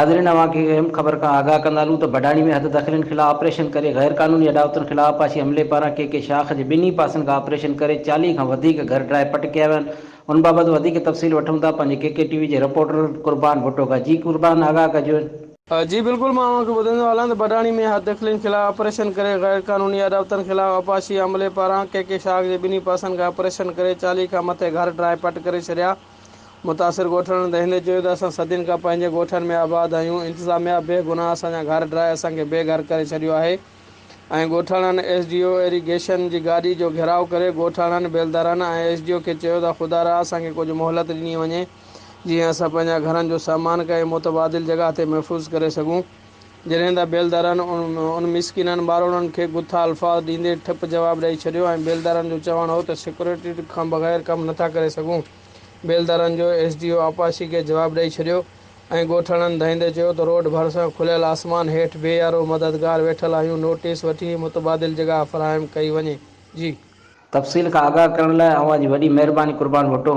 नाज़रीन अवांखे अहम ख़बर का आगाह कंदालूं त बडाणी में हद दख़लनि खिलाफ़ ऑपरेशन करे गैर कानूनी अडावतनि खिलाफ़ आपाशी अमले पारां के शाख जे ॿिन्ही पासनि खां ऑपरेशन करे 40 खां वधीक घर ड्राए पट कया विया आहिनि। उन बाबति वधीक तफ़सील वठूं था पंहिंजे के टीवी जे रिपोर्टर क़ुर्बान भुट्टो खां। जी क़ुर्बान, आगाह कजो। जी बिल्कुल, मां तव्हांखे ॿुधाईंदो हलां त बडाणी में हद दख़लनि खिलाफ़ ऑपरेशन करे गैर कानूनी अदावतनि खिलाफ़ आपाशी अमले पारां के शाख जे ॿिन्ही पासनि खां ऑपरेशन करे 40 खां मथे घर ड्राए पट करे छॾिया। मुतासिर ॻोठनि दहिंदे चयो त असां सदियुनि खां पंहिंजे ॻोठनि में आबाद आहियूं। इंतिज़ामिया बेगुनाह असांजा घर ड्राए असांखे बेघर करे छॾियो आहे ऐं ॻोठाणनि SDO इरीगेशन जी गाॾी जो घेराव करे ॻोठाणनि बेलदारनि ऐं SDO खे चयो त ख़ुदा रा असांखे कुझु मोहलत ॾिनी वञे जीअं असां पंहिंजा घरनि जो सामान कंहिं मुतबादिल जॻह ते महफ़ूज़ करे सघूं। जॾहिं त बेलदारनि उन मिसकिननि ॿारोड़नि खे गुथा अल्फाज़ ॾींदे ठप जवाबु ॾेई छॾियो ऐं बेलदारनि जो चवणु हो त सिक्योरिटी खां बग़ैर कमु नथा करे सघूं। बेलदारनि जो SDO आपाशी खे जवाबु ॾेई छॾियो ऐं ॻोठाणनि दहिंदे चयो त रोड भरिसां खुलियल आसमान हेठि बेयारो मददगार वेठल आहियूं, नोटिस वठी मुतबादिल जॻह फ़राहम कई वञे। जी तफ़सील खां आगाह करण लाइ अवां जी वॾी महिरबानी क़ुर्बान भुट्टो।